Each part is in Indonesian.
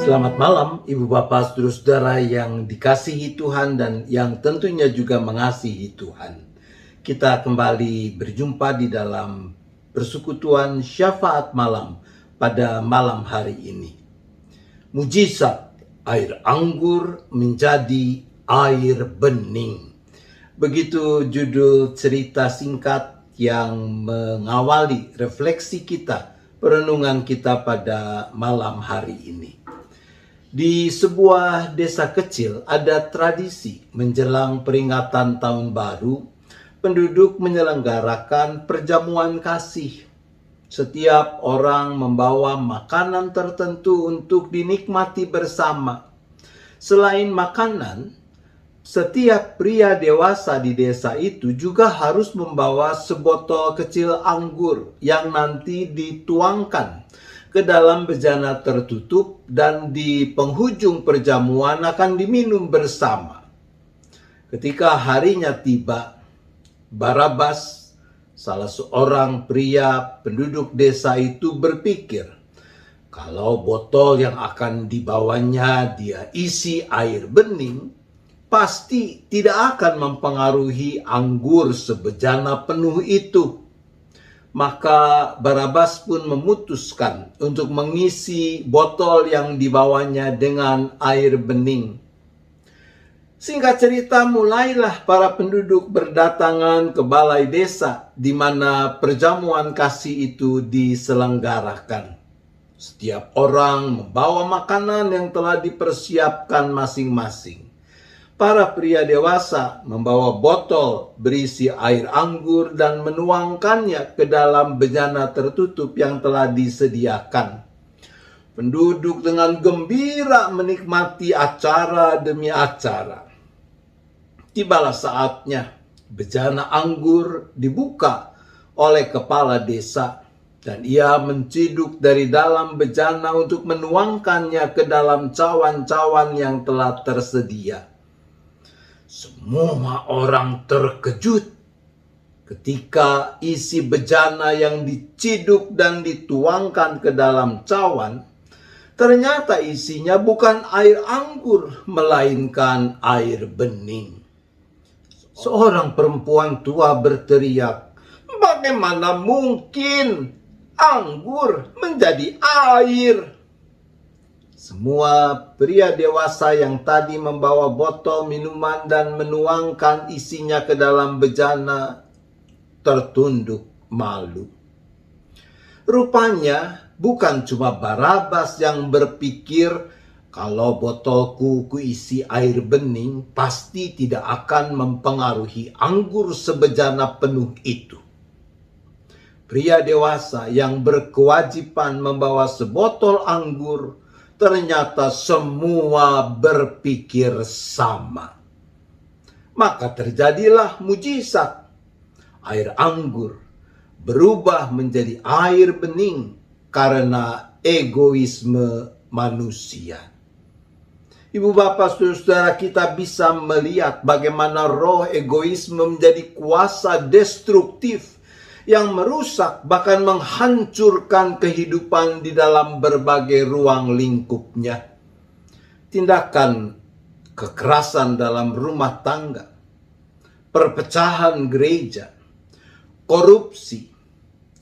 Selamat malam Ibu Bapak Saudara-saudara yang dikasihi Tuhan dan yang tentunya juga mengasihi Tuhan. Kita kembali berjumpa di dalam persekutuan syafaat malam pada malam hari ini. Mujizat air anggur menjadi air bening. Begitu judul cerita singkat yang mengawali refleksi kita, perenungan kita pada malam hari ini. Di sebuah desa kecil ada tradisi menjelang peringatan tahun baru, penduduk menyelenggarakan perjamuan kasih. Setiap orang membawa makanan tertentu untuk dinikmati bersama. Selain makanan, setiap pria dewasa di desa itu juga harus membawa sebotol kecil anggur yang nanti dituangkan ke dalam bejana tertutup dan di penghujung perjamuan akan diminum bersama. Ketika harinya tiba, Barabas, salah seorang pria penduduk desa itu berpikir, kalau botol yang akan dibawanya dia isi air bening, pasti tidak akan mempengaruhi anggur sebejana penuh itu. Maka Barabas pun memutuskan untuk mengisi botol yang dibawanya dengan air bening. Singkat cerita, mulailah para penduduk berdatangan ke balai desa di mana perjamuan kasih itu diselenggarakan. Setiap orang membawa makanan yang telah dipersiapkan masing-masing. Para pria dewasa membawa botol berisi air anggur dan menuangkannya ke dalam bejana tertutup yang telah disediakan. Penduduk dengan gembira menikmati acara demi acara. Tibalah saatnya bejana anggur dibuka oleh kepala desa dan ia menciduk dari dalam bejana untuk menuangkannya ke dalam cawan-cawan yang telah tersedia. Semua orang terkejut ketika isi bejana yang diciduk dan dituangkan ke dalam cawan, ternyata isinya bukan air anggur, melainkan air bening. Seorang perempuan tua berteriak, "Bagaimana mungkin anggur menjadi air?" Semua pria dewasa yang tadi membawa botol minuman dan menuangkan isinya ke dalam bejana tertunduk malu. Rupanya bukan cuma Barabas yang berpikir kalau botolku kuisi air bening pasti tidak akan mempengaruhi anggur sebejana penuh itu. Pria dewasa yang berkewajiban membawa sebotol anggur ternyata semua berpikir sama. Maka terjadilah mujizat. Air anggur berubah menjadi air bening karena egoisme manusia. Ibu bapak saudara, kita bisa melihat bagaimana roh egoisme menjadi kuasa destruktif yang merusak bahkan menghancurkan kehidupan di dalam berbagai ruang lingkupnya. Tindakan kekerasan dalam rumah tangga, perpecahan gereja, korupsi,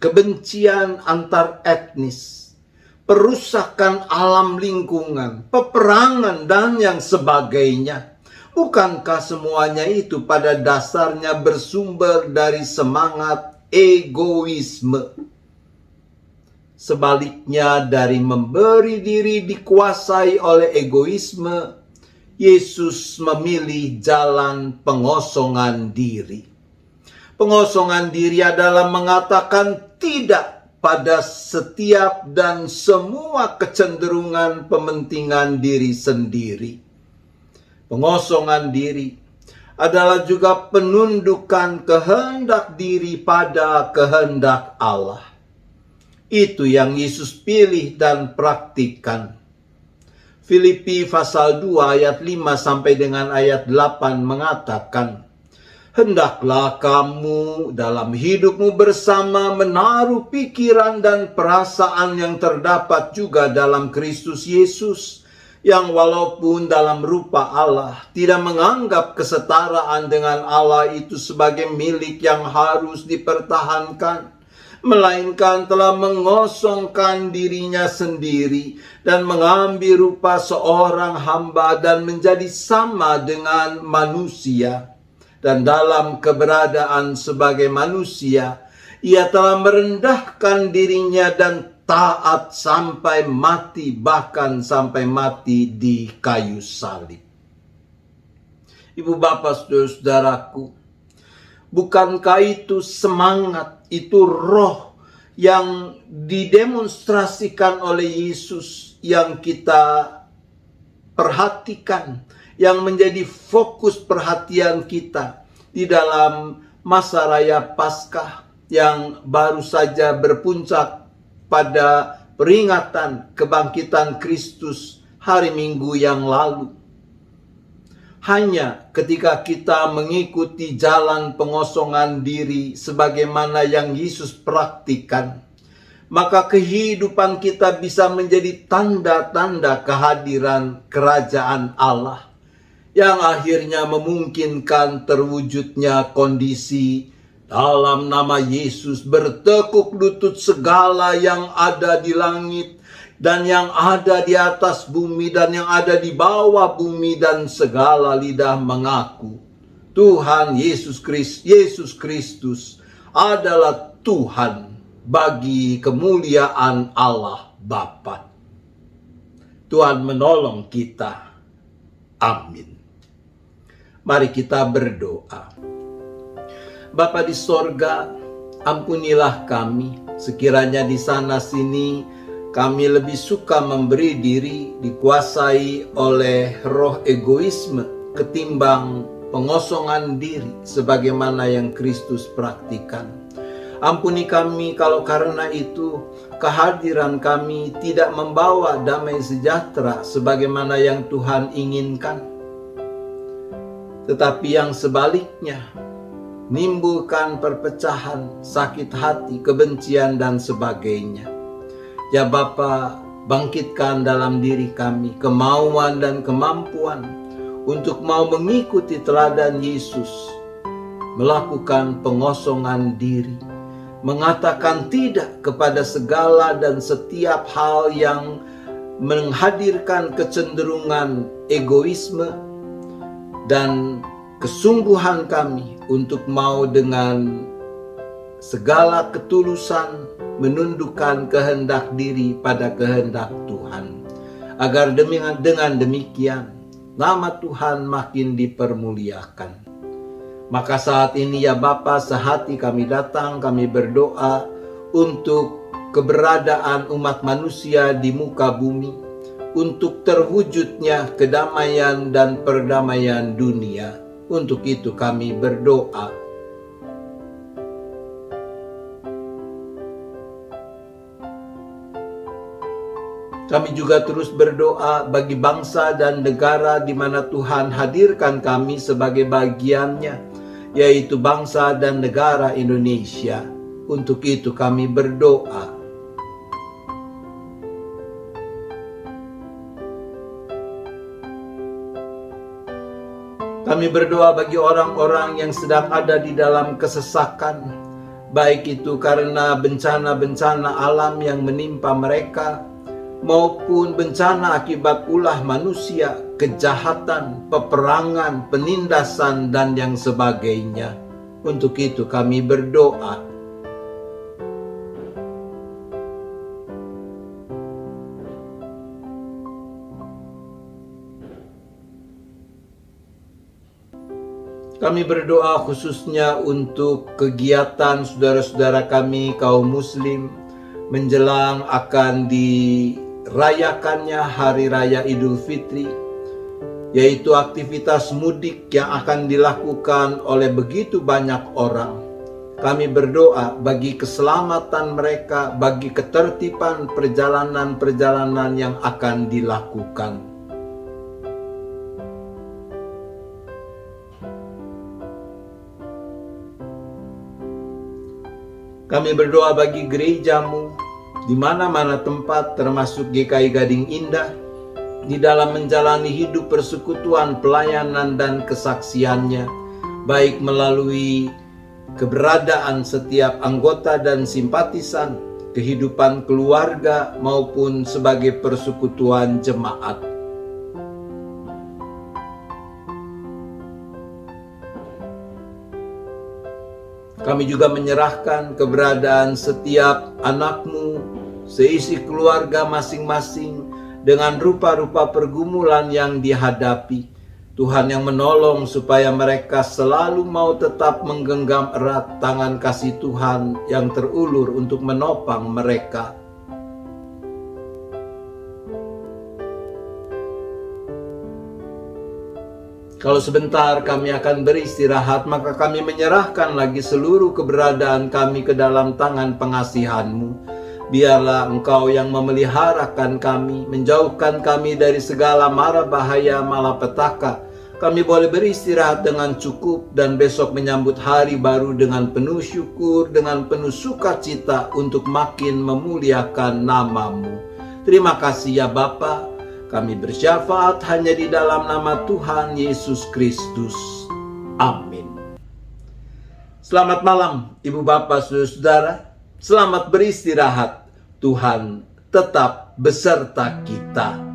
kebencian antar etnis, perusakan alam lingkungan, peperangan dan yang sebagainya. Bukankah semuanya itu pada dasarnya bersumber dari semangat egoisme? Sebaliknya dari memberi diri dikuasai oleh egoisme, Yesus memilih jalan pengosongan diri. Pengosongan diri adalah mengatakan tidak pada setiap dan semua kecenderungan pementingan diri sendiri. Pengosongan diri adalah juga penundukan kehendak diri pada kehendak Allah. Itu yang Yesus pilih dan praktikkan. Filipi pasal 2 ayat 5 sampai dengan ayat 8 mengatakan, "Hendaklah kamu dalam hidupmu bersama menaruh pikiran dan perasaan yang terdapat juga dalam Kristus Yesus, yang walaupun dalam rupa Allah tidak menganggap kesetaraan dengan Allah itu sebagai milik yang harus dipertahankan, melainkan telah mengosongkan dirinya sendiri dan mengambil rupa seorang hamba dan menjadi sama dengan manusia. Dan dalam keberadaan sebagai manusia, ia telah merendahkan dirinya dan taat sampai mati, bahkan sampai mati di kayu salib. Ibu bapak saudara-saudaraku, bukankah itu semangat, itu roh yang didemonstrasikan oleh Yesus yang kita perhatikan, yang menjadi fokus perhatian kita di dalam masa raya Paskah yang baru saja berpuncak pada peringatan kebangkitan Kristus hari Minggu yang lalu. Hanya ketika kita mengikuti jalan pengosongan diri sebagaimana yang Yesus praktikkan, maka kehidupan kita bisa menjadi tanda-tanda kehadiran kerajaan Allah, yang akhirnya memungkinkan terwujudnya kondisi dalam nama Yesus bertekuk lutut segala yang ada di langit dan yang ada di atas bumi dan yang ada di bawah bumi, dan segala lidah mengaku Tuhan Yesus Kristus adalah Tuhan, bagi kemuliaan Allah Bapa. Tuhan menolong kita. Amin. Mari kita berdoa. Bapa di sorga, ampunilah kami sekiranya di sana sini kami lebih suka memberi diri dikuasai oleh roh egoisme ketimbang pengosongan diri sebagaimana yang Kristus praktikan. Ampuni kami kalau karena itu kehadiran kami tidak membawa damai sejahtera sebagaimana yang Tuhan inginkan, tetapi yang sebaliknya menimbulkan perpecahan, sakit hati, kebencian, dan sebagainya. Ya Bapa, bangkitkan dalam diri kami kemauan dan kemampuan untuk mau mengikuti teladan Yesus, melakukan pengosongan diri, mengatakan tidak kepada segala dan setiap hal yang menghadirkan kecenderungan egoisme, dan kesungguhan kami untuk mau dengan segala ketulusan menundukkan kehendak diri pada kehendak Tuhan, agar dengan demikian nama Tuhan makin dipermuliakan. Maka saat ini ya Bapa, sehati kami datang, kami berdoa untuk keberadaan umat manusia di muka bumi, untuk terwujudnya kedamaian dan perdamaian dunia. Untuk itu kami berdoa. Kami juga terus berdoa bagi bangsa dan negara di mana Tuhan hadirkan kami sebagai bagiannya, yaitu bangsa dan negara Indonesia. Untuk itu kami berdoa. Kami berdoa bagi orang-orang yang sedang ada di dalam kesesakan, baik itu karena bencana-bencana alam yang menimpa mereka, maupun bencana akibat ulah manusia, kejahatan, peperangan, penindasan, dan yang sebagainya. Untuk itu kami berdoa. Kami berdoa khususnya untuk kegiatan saudara-saudara kami kaum muslim menjelang akan dirayakannya Hari Raya Idul Fitri, yaitu aktivitas mudik yang akan dilakukan oleh begitu banyak orang. Kami berdoa bagi keselamatan mereka, bagi ketertiban perjalanan-perjalanan yang akan dilakukan. Kami berdoa bagi gerejamu di mana-mana tempat, termasuk GKI Gading Indah, di dalam menjalani hidup persekutuan, pelayanan, dan kesaksiannya, baik melalui keberadaan setiap anggota dan simpatisan, kehidupan keluarga, maupun sebagai persekutuan jemaat. Kami juga menyerahkan keberadaan setiap anakmu, seisi keluarga masing-masing dengan rupa-rupa pergumulan yang dihadapi. Tuhan yang menolong supaya mereka selalu mau tetap menggenggam erat tangan kasih Tuhan yang terulur untuk menopang mereka. Kalau sebentar kami akan beristirahat, maka kami menyerahkan lagi seluruh keberadaan kami ke dalam tangan pengasihan-Mu. Biarlah Engkau yang memeliharakan kami, menjauhkan kami dari segala mara bahaya malapetaka. Kami boleh beristirahat dengan cukup dan besok menyambut hari baru dengan penuh syukur, dengan penuh sukacita untuk makin memuliakan nama-Mu. Terima kasih ya Bapa. Kami bersyafaat hanya di dalam nama Tuhan Yesus Kristus. Amin. Selamat malam Ibu Bapak Saudara. Selamat beristirahat. Tuhan tetap beserta kita.